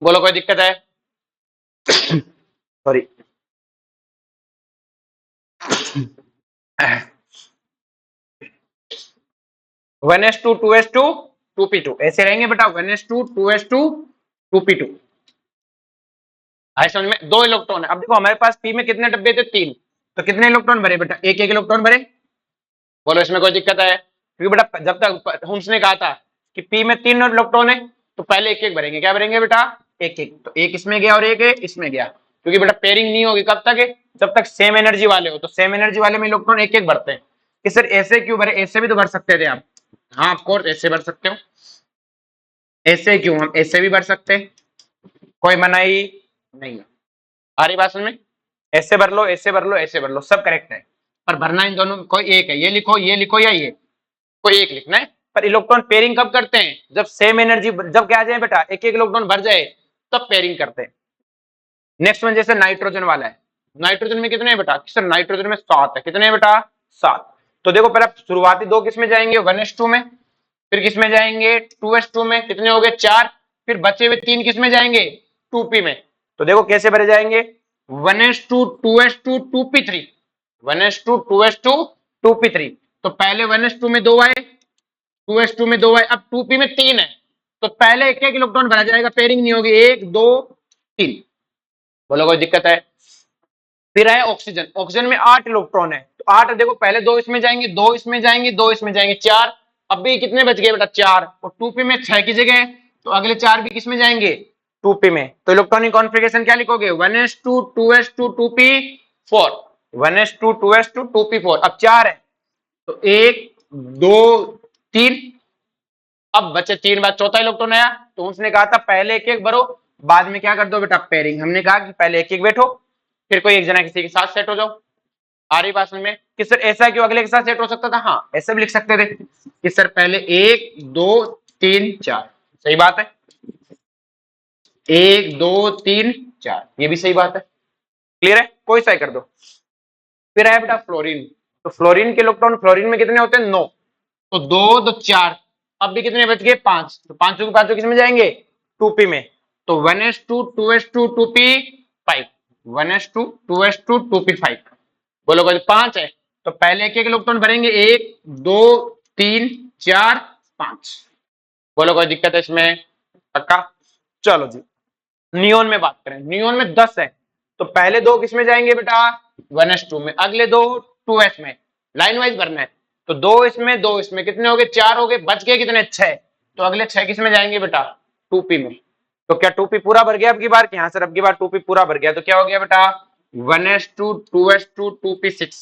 बोलो कोई दिक्कत है, सॉरी। 1s2 2s2 2p2 ऐसे रहेंगे बेटा, 1s2 2s2 2p2। आई समझ में? दो इलेक्ट्रॉन है। अब देखो हमारे पास पी में कितने डब्बे थे? 3। तो कितने इलेक्ट्रॉन भरे बेटा? एक एक इलेक्ट्रॉन भरे। बोलो इसमें कोई दिक्कत है? क्योंकि बेटा जब तक हमने कहा था कि पी में 3 इलेक्ट्रॉन है तो पहले एक एक भरेंगे। क्या भरेंगे बेटा? एक एक। तो एक इसमें गया और एक इसमें गया, क्योंकि बेटा पेयरिंग नहीं होगी कब तक है? जब तक सेम एनर्जी वाले हो। तो सेम एनर्जी वाले में इलेक्ट्रॉन एक एक भरते हैं। कि सर ऐसे क्यों भरे? ऐसे भी तो भर सकते थे आप। हाँ ऑफ कोर्स ऐसे भर सकते हो। ऐसे क्यों? हम ऐसे भी भर सकते हैं, कोई मनाही नहीं है। आ रही बात समझ में? ऐसे भर लो, ऐसे भर लो, ऐसे भर लो, सब करेक्ट है। पर भरना इन दोनों में कोई एक है। ये लिखो या ये, कोई एक लिखना है। पर इलेक्ट्रॉन पेयरिंग कब करते हैं? जब सेम एनर्जी, जब क्या आ जाए बेटा, एक एक इलेक्ट्रॉन भर जाए तब पेयरिंग करते हैं। नेक्स्ट वन जैसे नाइट्रोजन वाला है। नाइट्रोजन में कितने हैं बेटा? सर नाइट्रोजन में 7 है। कितने हैं बेटा? 7। तो देखो पहले शुरुआती दो किस में जाएंगे? 1s2 में। फिर किस में जाएंगे? 2s2 में। कितने हो गए? 4। फिर बचे हुए 3 किस में जाएंगे? 2p में। तो देखो कैसे भरे जाएंगे? 1s2 2s2 2p3, 1s2 2s2 2p3। तो पहले 1s2 में 2 आए, 2s2 में 2 आए, अब 2p में 3 है। तो पहले एक एक इलेक्ट्रॉन भरा जाएगा, पेयरिंग नहीं होगी। 1 2 3। बोलो कोई दिक्कत है? फिर है ऑक्सीजन। ऑक्सीजन में 8 इलेक्ट्रॉन है। तो 8 देखो, पहले 2 इसमें जाएंगे, 2 इसमें जाएंगे, 2 इसमें जाएंगे, 4। अब भी कितने बच गए बेटा? 4। और 2p में 6 की जगह है, तो अगले 4 भी किसमें जाएंगे? 2p में। तो इलेक्ट्रॉनिक कॉन्फ़िगरेशन क्या लिखोगे? 1s2 2s2 2p4, 1s2 2s2 2p4। अब 4 है तो 1 2 3। अब बचे 3 बाद चौथा इलेक्ट्रॉन आया, तो उसने कहा था पहले एक एक भरो, बाद में क्या कर दो बेटा? पेयरिंग। हमने कहा कि पहले एक एक बैठो, फिर कोई एक जना किसी के साथ सेट हो जाओ। आ रही बात समझ में? कि सर ऐसा क्यों अगले के साथ सेट हो सकता था? हाँ ऐसे भी लिख सकते थे कि सर पहले 1 2 3 4। सही बात है। 1 2 3 4, ये भी सही बात है। क्लियर है? कोई सा ही कर दो। फिर है बेटा फ्लोरीन। तो फ्लोरीन के इलेक्ट्रॉन, फ्लोरीन में कितने होते हैं? 9। तो 2 2 4। अब भी कितने बच गए? 5। तो पांचों के पांचों किसमें जाएंगे? 2p में। तो 1s2 2s2 2p5, 1s2 2s2 2p5। बोलो कोई 5 है तो पहले एक एक इलेक्ट्रॉन भरेंगे। 1 2 3 4 5। बोलो कोई दिक्कत है इसमें? पक्का? चलो जी, नियोन में बात करें। नियोन में 10 है। तो पहले दो किसमें जाएंगे बेटा? 1s2 में। अगले दो 2s में। लाइन वाइज भरना है। तो 2 इसमें 2 इसमें, कितने हो गए? 4 हो गए। बच गए कितने? 6। तो अगले 6 किसमें जाएंगे बेटा? 2p में। तो क्या 2p पूरा भर गया अब की बार? हाँ सर अब की बार 2p पूरा भर गया। तो क्या हो गया बेटा? 1s2 2s2 2p6।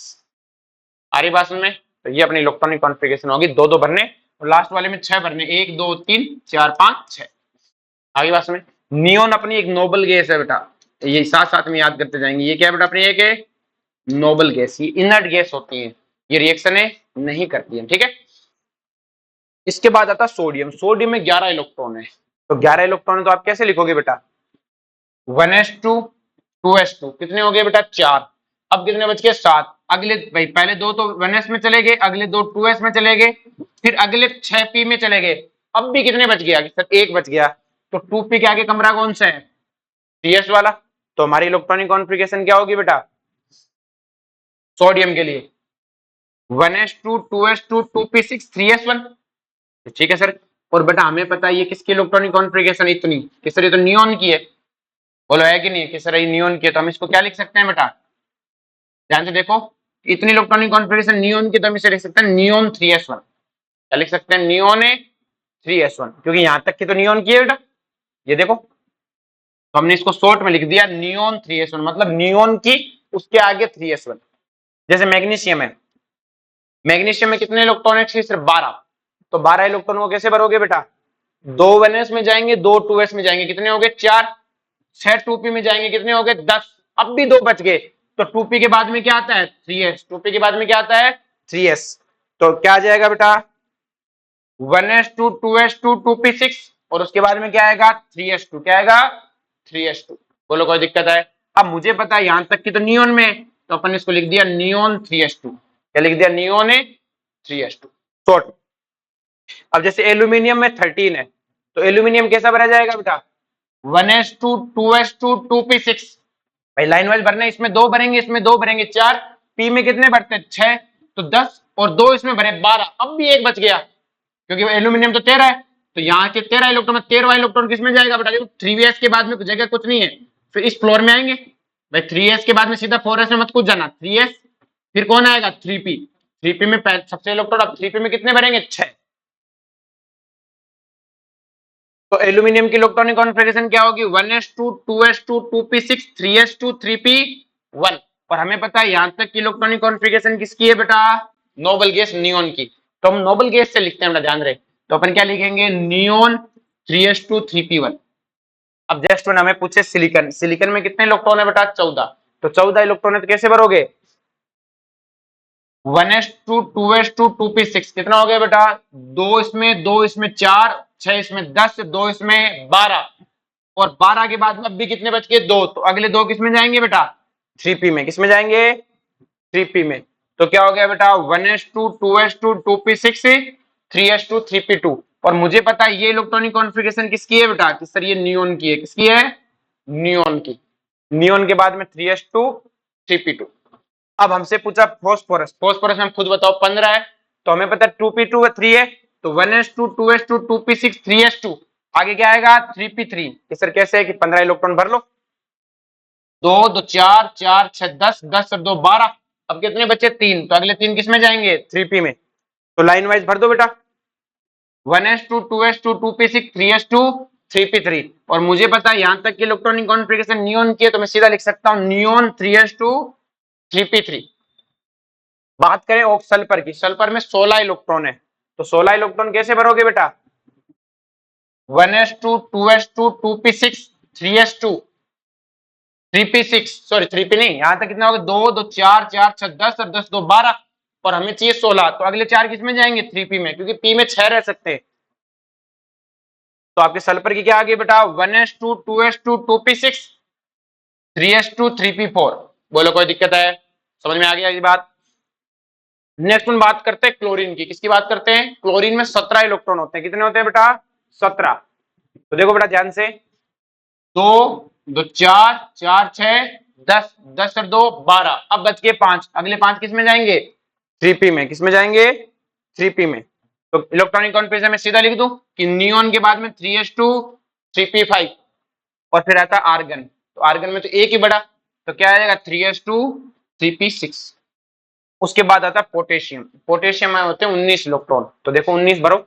आ रही बात में? तो ये अपनी इलेक्ट्रॉनिक कॉन्फ़िगरेशन होगी। दो दो भरने और लास्ट वाले में 6 भरने। 1 2 3 4 5 6। आगे बात में? नियोन अपनी एक नोबल गैस है बेटा, ये साथ साथ में याद करते जाएंगे। ये क्या बेटा? अपनी एक है नोबल गैस। ये इनर्ट गैस होती है, ये रिएक्शन है नहीं करती है। ठीक है। इसके बाद आता सोडियम। सोडियम में 11 इलेक्ट्रॉन है। तो 11 इलेक्ट्रॉन है तो आप कैसे लिखोगे बेटा? 1s2 2s2, कितने हो गए बेटा? 4। अब कितने बच गए? 7। अगले भाई पहले दो तो 1s में चले गए, अगले दो 2s में चले गए, फिर अगले 6p में चले गए। अब भी कितने बच गया? सर 1 बच गया। तो 2p के आगे कमरा कौन सा है? 3s वाला। तो हमारी इलेक्ट्रॉनिक कॉन्फ़िगरेशन क्या होगी बेटा सोडियम के लिए? 1s2 2s2 2p6 3s1। ठीक है सर। और बेटा हमें पता है ये किसकी इलेक्ट्रॉनिक कॉन्फ़िगरेशन इतनी? कि सर ये तो नियोन की है। बोलो है कि नहीं? कि सर ये नियोन की है। तो हम इसको क्या लिख सकते हैं बेटा? ध्यान से देखो, इतनी इलेक्ट्रॉनिक कॉन्फ़िगरेशन नियोन की, तो हम इसे लिख सकते हैं नियोन 3s1। क्या लिख सकते हैं? नियोन 3s1, क्योंकि यहां तक की तो नियोन की है बेटा। ये देखो, तो हमने इसको शॉर्ट में लिख दिया नियोन 3s1, मतलब नियोन की उसके आगे 3s1। जैसे मैग्नीशियम है। मैग्नीशियम में कितने इलेक्ट्रॉन है? सिर्फ 12। तो 12 इलेक्ट्रॉन को कैसे भरोगे बेटा? 2 1s में जाएंगे, 2 2s में जाएंगे, कितने हो गए? 4। 6 2p में जाएंगे, कितने हो गए? 10। अब भी 2 बच गए। तो 2p के बाद में क्या आता है? 3s। 2p के बाद में क्या आता है? 3s। तो क्या आ जाएगा बेटा? 1s2 2s2 2p6, और उसके बाद में क्या आएगा? 3s2। क्या आएगा? 3s2। बोलो कोई दिक्कत है? अब मुझे पता है यहां तक की तो नियोन में है, तो अपन इसको लिख दिया नियोन 3s2। क्या लिख दिया? Neon 3s2 short. अब जैसे एल्यूमिनियम में 13 है, तो एल्यूमिनियम कैसा भरा जाएगा बेटा? 1s2 2s2 2p6। भाई लाइन वाइज भरना है। इसमें 2 भरेंगे, इसमें 2 भरेंगे, 4। पी में कितने भरते हैं? 6। तो 10 और 2 इसमें भरे 12। अब भी 1 बच गया। क्योंकि एल्यूमिनियम तो 13 है, तो यहाँ के 13 इलेक्ट्रॉन में 13वां इलेक्ट्रॉन किसमें जाएगा बेटा? देखो 3s के बाद में जगह कुछ नहीं है, फिर इस फ्लोर में आएंगे भाई, 3s के बाद में सीधा 4s में मत कूद जाना, 3s फिर कौन आएगा? 3p, 3p में सबसे इलेक्ट्रॉन, अब 3p में कितने भरेंगे? 6। तो एल्यूमिनियम की इलेक्ट्रॉनिक कॉन्फ़िगरेशन क्या होगी? 1s2 2s2 2p6 3s2 3p1। और हमें पता है यहां तक की इलेक्ट्रॉनिक कॉन्फ़िगरेशन किसकी है बेटा? नोबल गैस नियोन की। तो हम नोबल गैस से लिखते हैं बेटा, ध्यान रहे। तो अपन क्या लिखेंगे? Neon 3s2 3p1। अब जस्ट वन हमें पूछे सिलिकॉन, सिलिकॉन में कितने इलेक्ट्रॉन है बेटा? 14। तो 14 इलेक्ट्रॉन है, तो कैसे भरोगे? 1s2 2s2 2p6 कितना हो गया बेटा? 2 इसमें, 2 इसमें 4, 6 इसमें 10, 2 इसमें 12, और 12 के बाद में अब भी कितने बच गए? 2। तो अगले 2 किसमें जाएंगे बेटा? 3p में। किसमें जाएंगे? 3p में। तो क्या हो गया बेटा? 1s2 2s2 2p6 3s2 3p2। और मुझे पता है ये इलेक्ट्रॉनिक कॉन्फ़िगरेशन किसकी है बेटा? कि सर ये नियोन की है। किसकी है? नियोन की। नियोन के बाद में 3s2 3p2। अब हमसे पूछा फॉस्फोरस, फॉस्फोरस में हम खुद बताओ 15 है, तो हमें पता है 2p2 3 है, तो 1s2 2s2 2p6 3s2, आगे क्या आएगा? 3p3। सर कैसे है कि 15 इलेक्ट्रॉन भर लो, 2 2 4 4 6 10 10 और 2 12, अब कितने बचे? 3। तो अगले 3 किसमें जाएंगे? 3p में। तो लाइन वाइज भर दो बेटा, 1s2 2s2 2p6 3s2 3p3। और मुझे पता है यहां तक की इलेक्ट्रॉनिक कॉन्फ़िगरेशन नियोन की है, तो मैं सीधा लिख सकता हूं नियोन 3s2 3p3। बात करें सल्फर की, सल्फर में 16 इलेक्ट्रॉन है, तो 16 इलेक्ट्रॉन कैसे भरोगे बेटा? 1s2 2s2 2p6 3s2 3p6, sorry 3p नहीं, यहां तक कितना होगा? 2 2 4 4 6 10 और 10 2 12, और हमें चाहिए 16, तो अगले 4 किसमें जाएंगे? 3p में, क्योंकि p में 6 रह सकते हैं। तो आपके सल्फर की क्या आ गई बेटा? 1s2 2s2 2p6 3s2 3p4। बोलो कोई दिक्कत है? समझ में आ गया ये बात? नेक्स्ट हम बात करते हैं क्लोरीन की। किसकी बात करते हैं? क्लोरीन में 17 इलेक्ट्रॉन होते हैं। कितने होते हैं बेटा? 17। तो देखो बेटा ध्यान से, 2 2 4 4 6 10 10 और 2 12, अब बच गए 5, अगले 5 किस में जाएंगे? 3p में। किस में जाएंगे? 3p में। तो इलेक्ट्रॉनिक कॉन्फ़िगरेशन में सीधा लिख दूं कि नियोन के बाद में 3s2 3p5, और फिर आता है आर्गन। तो आर्गन में तो एक ही बड़ा, तो क्या आ जाएगा? 3s2 3p6। उसके बाद आता है पोटेशियम, पोटेशियम में होते हैं 19 इलेक्ट्रॉन। तो देखो 19 भरो,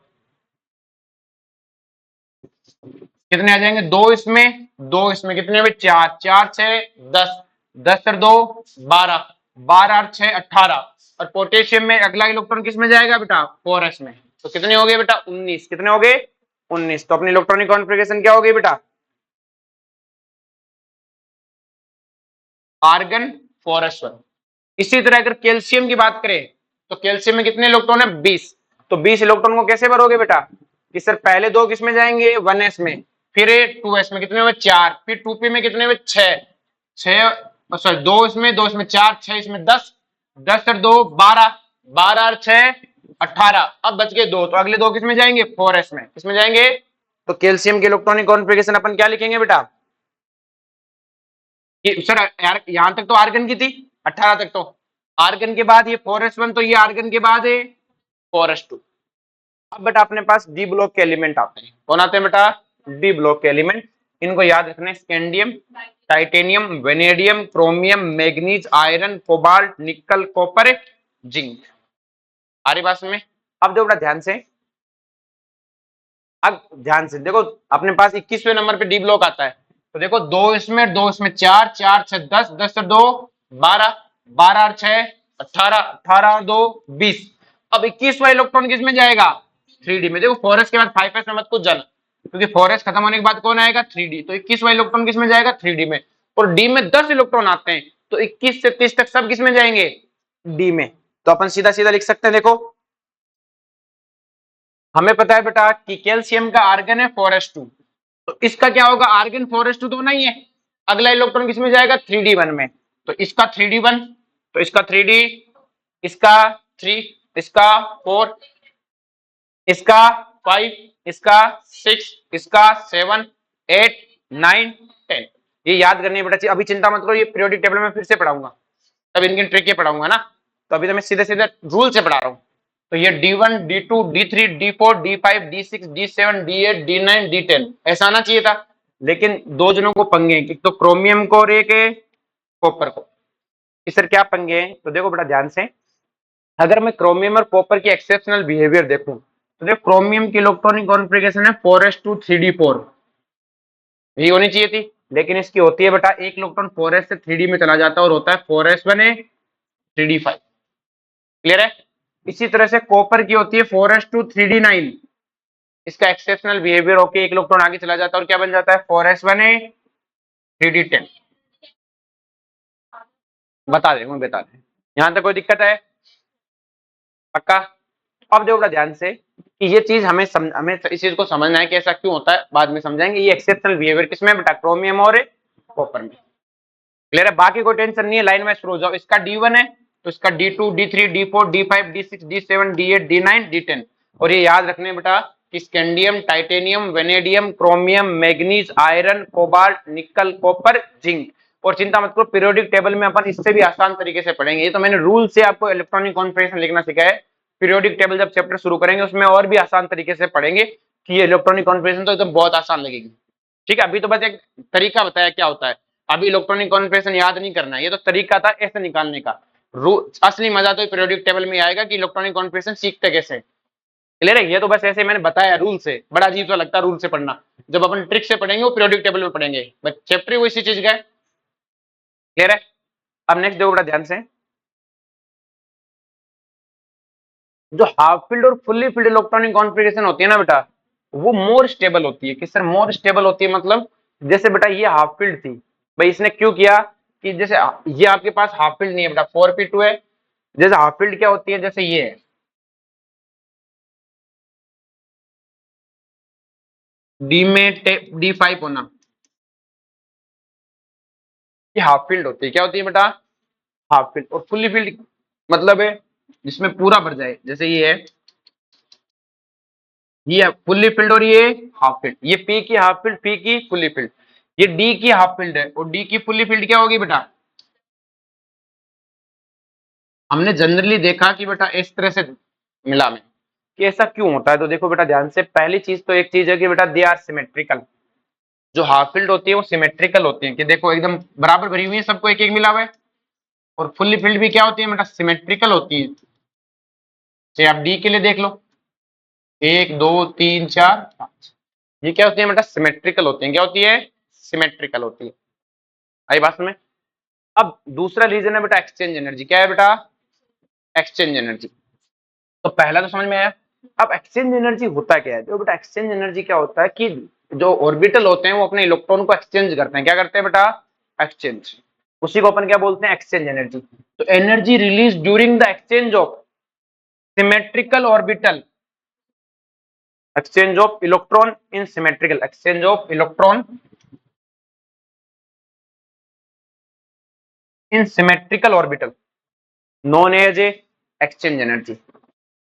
कितने आ जाएंगे? 2 इसमें, 2 इसमें, कितने में? 4 4 6 10 10 और 2 12 12 और 6 18, और पोटेशियम में अगला इलेक्ट्रॉन किस में जाएगा बेटा? 4s में। तो कितने हो गए बेटा? 19। कितने हो गए? 19। तो अपनी इलेक्ट्रॉनिक कॉन्फ़िगरेशन क्या हो गई बेटा? Argon 4s1। इसी तरह अगर कैल्शियम की बात करें, तो कैल्शियम में कितने इलेक्ट्रॉन है? 20। तो 20 इलेक्ट्रॉन को कैसे भरोगे बेटा? कि सर पहले 2 किस में जाएंगे? 1s में, फिर 2s में, कितने हुए? 4, फिर 2p में कितने हुए? 6 6, सॉरी 2 इसमें, 2 इसमें 4 6 इसमें 10 10 और 2 12 12 और 6 18, अब बच गए 2, तो अगले 2 किस में जाएंगे? 4s में। किस में जाएंगे? तो कैल्शियम की इलेक्ट्रॉनिक कॉन्फ़िगरेशन अपन क्या लिखेंगे बेटा? कि सर यार यहां तक तो आर्गन की थी 18 तक, तो आर्गन के बाद ये 4s1, तो ये आर्गन के बाद है 4s2। अब बेटा अपने पास डी ब्लॉक के एलिमेंट आते हैं। कौन आते हैं बेटा? डी ब्लॉक के एलिमेंट। इनको याद रखना है, scandium, titanium, vanadium, chromium, manganese, iron, cobalt, निकल, कॉपर, जिंक। आ रही बात में? अब देखो बेटा ध्यान से, अब ध्यान से देखो, अपने पास 21वें नंबर पे डी ब्लॉक आता है। तो देखो 2 इसमें, 2 इसमें 4 4 6 10 10 और 2 12 12 और 6 18 18 और 2 20, अब 21वां इलेक्ट्रॉन किस में जाएगा? 3d में। देखो 4s के बाद 5s में मत कुछ जाना, क्योंकि 4s खत्म होने के बाद कौन आएगा? 3d। तो 21वां इलेक्ट्रॉन किस में जाएगा? 3d में। और d में 10 इलेक्ट्रॉन आते हैं, तो 21 से 30 तक सब किस में जाएंगे? d में। तो अपन सीधा सीधा लिख सकते हैं, देखो हमें पता है बेटा कि कैल्शियम का आर्गन है 4s2, तो इसका क्या होगा? आर्गन 4s2 तो नहीं है, अगला इलेक्ट्रॉन किसमें जाएगा? 3d1 में। तो इसका 3d1, तो इसका 3d, इसका 3, इसका 4, इसका 5, इसका 6, इसका 7 8 9 10। ये याद करनी है बेटा, अभी चिंता मत करो, ये पीरियोडिक टेबल में फिर से पढ़ाऊंगा, तब इनकी ट्रिक ये पढ़ाऊंगा ना। तो अभी तो मैं सीधे सीधे रूल से पढ़ा रहा हूं। तो ये D1, D2, D3, D4, D5, D6, D7, D8, D9, D10 ऐसा आना चाहिए था, लेकिन दो जनों को पंगे हैं, एक तो क्रोमियम को और एक कॉपर को। इस सर क्या पंगे हैं, तो देखो बेटा ध्यान से, अगर मैं क्रोमियम और कॉपर की एक्सेप्शनल बिहेवियर देखूं तो देखो क्रोमियम की इलेक्ट्रॉनिक कॉन्फ़िगरेशन है 4s2 3d4, यही होनी चाहिए थी, लेकिन इसकी होती है बेटा एक इलेक्ट्रॉन 4s से 3d में चला जाता है और होता है 4s1 3d5। क्लियर है? इसी तरह से कॉपर की होती है 4s2 3d9, इसका एक्सेप्शनल बिहेवियर होकर एक इलेक्ट्रॉन आगे चला जाता है और क्या बन जाता है 4s1 3d10। बता दें यहां तक कोई दिक्कत है? पक्का? अब देखो बड़ा ध्यान से कि ये चीज हमें इस चीज को समझना है कि ऐसा क्यों होता है, बाद में समझाएंगे। ये एक्सेप्शनल बिहेवियर किसमें बेटा, क्रोमियम और कॉपर में। क्लियर है? बाकी कोई टेंशन नहीं है, लाइन वाइज शुरू हो जाओ। इसका D1 है तो इसका D2, D3, D4, D5, D6, D7, D8, D9, D10। और ये याद रखने बेटा कि scandium, titanium, vanadium, chromium, manganese, iron, cobalt, निकल, कॉपर, जिंक। और चिंता मत करो, पीरियोडिक टेबल में अपन इससे भी आसान तरीके से पढ़ेंगे। ये तो मैंने रूल से आपको इलेक्ट्रॉनिक कॉन्फ़िगरेशन लिखना सिखाया है। पीरियोडिक टेबल जब चैप्टर शुरू करेंगे उसमें और भी आसान तरीके से पढ़ेंगे कि ये इलेक्ट्रॉनिक कॉन्फ़िगरेशन तो एकदम बहुत आसान लगेगी। ठीक है, अभी तो बस एक तरीका बताया क्या होता है, अभी इलेक्ट्रॉनिक कॉन्फ़िगरेशन याद नहीं करना है, ये तो तरीका था ऐसे निकालने का। असली मजा तो पीरियोडिक टेबल में आएगा कि इलेक्ट्रॉनिक कॉन्फ़िगरेशन सीखते कैसे। क्लियर है? ये तो बस ऐसे मैंने बताया रूल से, बड़ा अजीब सा लगता है रूल से पढ़ना, जब अपन ट्रिक से पढ़ेंगे वो पीरियोडिक टेबल में पढ़ेंगे, बट चैप्टर वो इसी चीज का है। क्लियर है? अब नेक्स्ट देखो बड़ा ध्यान से, जो हाफ फील्ड और फुल्ली फील्ड इलेक्ट्रॉनिक कॉन्फ़िगरेशन होती है ना बेटा, वो मोर स्टेबल होती है। किस सर मोर स्टेबल होती है? मतलब जैसे बेटा ये हाफ फील्ड थी, भाई इसने क्यों किया कि जैसे ये आपके पास हाफ फील्ड नहीं है बेटा, 4p2 है। जैसे हाफ फील्ड क्या होती है, जैसे ये है डी में D5 होना, ये हाफ फील्ड होती है। क्या होती है बेटा? Half field. और फुल्ली फील्ड मतलब है जिसमें पूरा भर जाए, जैसे ये फुल्ली फील्ड और ये हाफ फील्ड। ये पी की हाफ फील्ड, पी की फुल्ली फील्ड। ये डी की हाफ फील्ड है और डी की फुल्ली फील्ड क्या होगी बेटा? हमने जनरली देखा कि बेटा इस तरह से मिला में, कि ऐसा क्यों होता है, तो देखो बेटा ध्यान से, पहली चीज तो एक चीज है कि बेटा दे आर सिमेट्रिकल। जो हाफ फील्ड होती है वो सिमेट्रिकल होती है, कि देखो एकदम बराबर भरी हुई है, सबको एक एक मिला हुआ है। और फुल्ली फील्ड भी क्या होती है बेटा? सिमेट्रिकल होती है। चाहे आप डी के लिए देख लो, 1 2 3 4 5, ये क्या होती है बेटा? सिमेट्रिकल होती है। क्या होती है? सिमेट्रिकल होती है। आई बात में? अब दूसरा रीजन है बेटा एक्सचेंज एनर्जी। क्या है बेटा? Exchange energy. तो पहला तो समझ में आया। अब एक्सचेंज एनर्जी होता क्या है? तो बेटा एक्सचेंज एनर्जी क्या होता है कि जो ऑर्बिटल होते हैं वो अपने इलेक्ट्रॉन को एक्सचेंज करते हैं। क्या करते हैं बेटा? एक्सचेंज। उसी को अपन क्या बोलते हैं? Exchange energy. तो energy release during the exchange of symmetrical orbital, exchange of electron in symmetrical, exchange of electron in symmetrical orbital known as a exchange energy.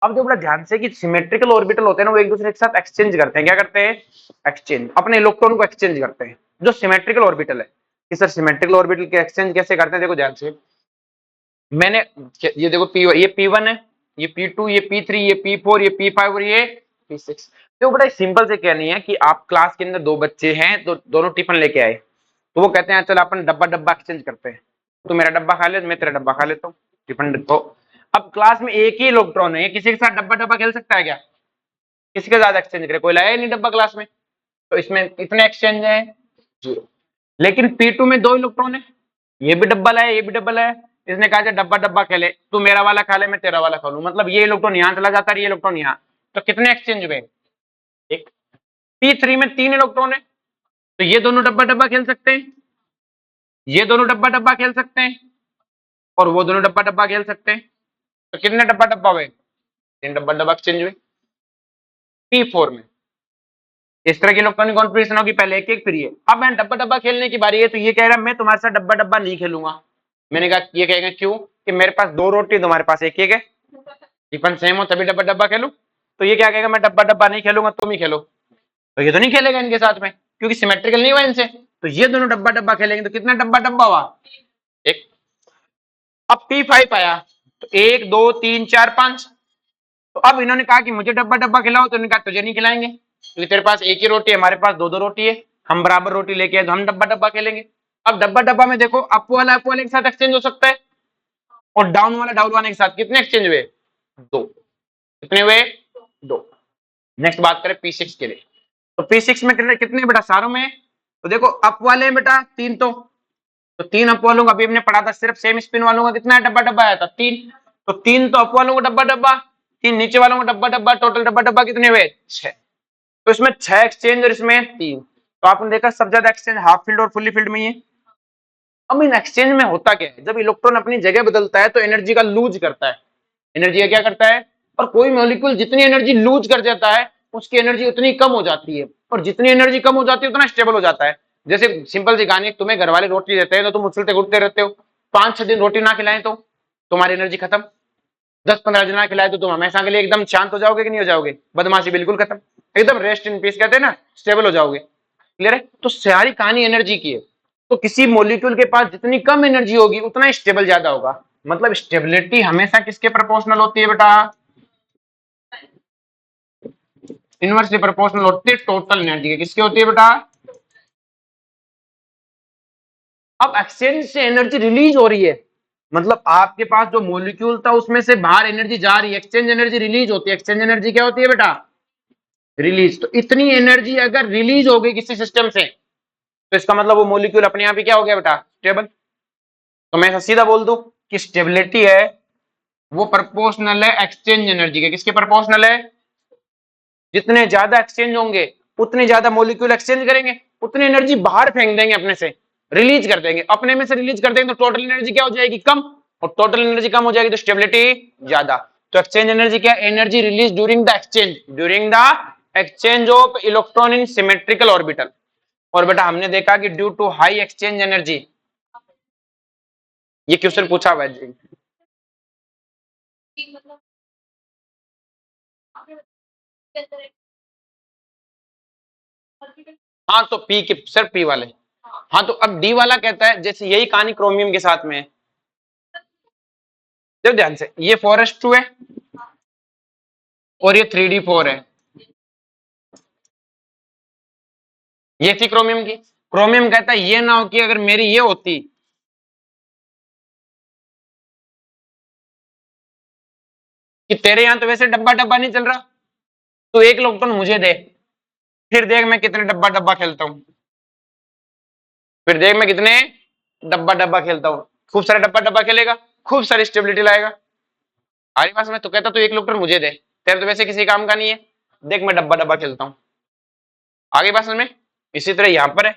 अब देखो बड़ा ध्यान से कि सिमेट्रिकल ऑर्बिटल होते हैं ना, वो एक दूसरे के साथ एक्सचेंज करते हैं। क्या करते हैं? एक्सचेंज, अपने इलेक्ट्रॉन को एक्सचेंज करते हैं। जो सिमेट्रिकल ऑर्बिटल है कि सर सिमेट्रिकल ऑर्बिटल के एक्सचेंज कैसे करते हैं, देखो ध्यान से, मैंने ये देखो ये P1 है, ये P2, ये P3, ये P4, ये P5 और ये P6। तो बड़ा सिंपल से कहनी है कि आप क्लास के अंदर दो बच्चे हैं, तो दोनों टिफिन लेके आए, तो वो कहते हैं चल अपन डब्बा डब्बा एक्सचेंज करते हैं, तो मेरा डब्बा खा ले, मैं तेरा डब्बा खा लेता हूँ, टिफिन। तो अब क्लास में एक ही इलेक्ट्रॉन है, किसी के साथ डब्बा डब्बा खेल सकता है क्या? किसी के साथ एक्सचेंज करे? कोई लाया ही नहीं डब्बा क्लास में, तो इसमें कितने एक्सचेंज है? 0। लेकिन P2 में दो इलेक्ट्रॉन है, ये भी डब्बा लाया, ये भी डब्बा लाया, इसने कहा डब्बा डब्बा खेले, तू मेरा वाला खा ले, मैं तेरा वाला खा लू, मतलब ये इलेक्ट्रॉन यहाँ चला जाता है, ये इलेक्ट्रॉन यहाँ, तो कितने एक्सचेंज हुए? एक। P3 में 3 इलेक्ट्रॉन है, तो ये दोनों डब्बा डब्बा खेल सकते हैं, ये दोनों डब्बा डब्बा खेल सकते हैं, और वो दोनों डब्बा डब्बा खेल सकते हैं, तो कितने डब्बा डब्बा हुए? 3 डब्बा डब्बा एक्सचेंज हुए। P4 में इस तरह की इलेक्ट्रॉनिक कॉन्फ़िगरेशन होगी, पहले एक एक फिर ये। अब मैं डब्बा डब्बा खेलने की बारी है, तो ये कह रहा है मैं तुम्हारे साथ डब्बा डब्बा नहीं खेलूंगा। मैंने कहा ये कहेगा क्यों? कि मेरे पास 2 रोटी, तुम्हारे पास एक एक है, टिफिन सेम हो तभी डब्बा डब्बा खेलूं। तो ये क्या कहेगा? मैं डब्बा डब्बा नहीं खेलूंगा, तुम ही खेलो। तो ये तो नहीं खेलेगा इनके साथ में, क्योंकि सिमेट्रिकल नहीं हुआ इनसे, तो ये दोनों डब्बा डब्बा खेलेंगे, तो कितना डब्बा डब्बा हुआ? एक। अब P5 आया, तो 1 2 3 4 5, तो अब इन्होंने कहा कि मुझे डब्बा डब्बा खिलाओ, तो इन्होंने कहा तुझे नहीं खिलाएंगे, क्योंकि तेरे पास एक ही रोटी है, हमारे पास दो दो रोटी है, हम बराबर रोटी लेके आए तो हम डब्बा डब्बा खेलेंगे। अब डब्बा डब्बा में देखो अप वाले के साथ एक्सचेंज हो सकता है, और डाउन वाले के साथ कितने एक्सचेंज हुए? दो। कितने हुए? दो। नेक्स्ट बात करें P6 के लिए, तो P6 में कितने बेटा सारों में? तो देखो अप वाले हैं बेटा तीन, तो तीन अप वालों का अभी हमने पढ़ा था, सिर्फ सेम स्पिन वालों का कितना डब्बा डब्बा आया था? तीन। तो तीन तो अप वालों को डब्बा डब्बा, तीन नीचे वालों को डब्बा डब्बा, टोटल डब्बा डब्बा कितने हुए? छह। तो इसमें छह एक्सचेंज और इसमें तीन, तो आपने देखा सब ज्यादा एक्सचेंज हाफ फील्ड और फुल्ली फील्ड में ही है। अब इन एक्सचेंज में होता क्या है, जब इलेक्ट्रॉन अपनी जगह बदलता है तो एनर्जी का लूज करता है, एनर्जी का क्या करता है, और कोई मॉलिक्यूल जितनी एनर्जी लूज कर जाता है उसकी एनर्जी उतनी कम हो जाती है, और जितनी एनर्जी कम हो जाती है उतना स्टेबल हो जाता है। जैसे सिंपल सी कहानी, तुम्हें घर वाले रोटी देते हैं तो तुम उछलते घुटते रहते हो, 5-6 दिन रोटी ना खिलाएं तो तुम्हारी एनर्जी खत्म, 10-15 दिन ना खिलाए तो तुम हमेशा के लिए एकदम शांत हो जाओगे कि नहीं हो जाओगे? बदमाशी बिल्कुल खत्म, एकदम रेस्ट इन पीस कहते हैं ना, स्टेबल हो जाओगे। क्लियर है? तो सारी कहानी एनर्जी की है। तो किसी मॉलिक्यूल के पास जितनी कम एनर्जी होगी उतना स्टेबल ज्यादा होगा, मतलब स्टेबिलिटी हमेशा किसके प्रोपोर्शनल होती है बेटा? इनवर्सली प्रोपोर्शनल होती है टोटल एनर्जी के। किसकी होती है बेटा? अब एक्सचेंज से एनर्जी रिलीज हो रही है, मतलब आपके पास जो मॉलिक्यूल था उसमें से बाहर एनर्जी जा रही है, एक्सचेंज एनर्जी रिलीज होती है। एक्सचेंज एनर्जी क्या होती है बेटा? रिलीज। तो इतनी एनर्जी अगर रिलीज हो गई किसी सिस्टम से, तो इसका मतलब वो मॉलिक्यूल अपने आप ही क्या हो गया बेटा? स्टेबल। तो मैं सीधा बोल दूं कि स्टेबिलिटी है वो प्रोपोर्शनल है एक्सचेंज एनर्जी के। किसके प्रोपोर्शनल है? जितने ज्यादा एक्सचेंज होंगे उतने ज्यादा मॉलिक्यूल एक्सचेंज करेंगे, उतनी एनर्जी बाहर फेंक देंगे अपने से, रिलीज कर देंगे, अपने में से रिलीज कर देंगे, तो टोटल एनर्जी क्या हो जाएगी? कम। और टोटल एनर्जी कम हो जाएगी तो स्टेबिलिटी ज्यादा। तो एक्सचेंज एनर्जी क्या? Energy release during the exchange, during the exchange of electron in symmetrical orbital. और बेटा हमने देखा कि due to high exchange energy, ये क्वेश्चन पूछा हुआ है। हाँ तो पी के सर पी वाले, हाँ तो अब डी वाला कहता है जैसे यही कहानी क्रोमियम के साथ में है। देखो ध्यान से, ये 4s2 है और ये 3d4 है, ये थी क्रोमियम की। क्रोमियम कहता है ये ना हो कि अगर मेरी ये होती कि तेरे यहां तो वैसे डब्बा डब्बा नहीं चल रहा, तो एक इलेक्ट्रॉन मुझे दे, फिर देख मैं कितने डब्बा डब्बा खेलता हूँ, फिर देख मैं कितने डब्बा डब्बा खेलता हूँ। खूब सारा डब्बा डब्बा खेलेगा, खूब सारी स्टेबिलिटी लाएगा। हमारी पास में तो कहता तू एक इलेक्ट्रॉन मुझे दे, तेरे तो वैसे किसी काम का नहीं है, देख मैं डब्बा डब्बा खेलता हूँ। आगे बात समझ में? इसी तरह यहां पर है,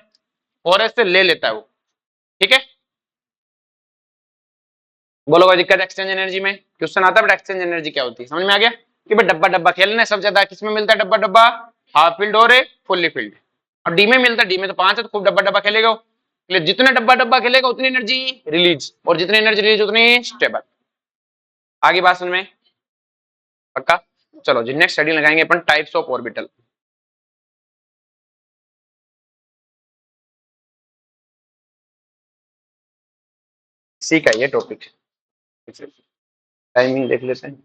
और ऐसे ले लेता है वो। ठीक है, बोलो कोई दिक्कत एक्सचेंज एनर्जी में? क्वेश्चन आता है बट एक्सचेंज एनर्जी क्या होती है, समझ में आ गया कि भाई डब्बा डब्बा खेलना है। सब ज्यादा किसमें मिलता है डब्बा डब्बा? हाफ फील्ड और फुल्ली फील्ड। और डी में मिलता है, डी में तो 5 है तो खूब डब्बा डब्बा खेलेगा, इसलिए जितना डब्बा डब्बा खेलेगा उतनी एनर्जी रिलीज, और जितनी एनर्जी रिलीज उतनी स्टेबल। आगे बात समझ में? पक्का? चलो जी नेक्स्ट स्टडी लगाएंगे अपन टाइप्स ऑफ ऑर्बिटल। सी का ये टॉपिक, टाइमिंग देख लेते हैं।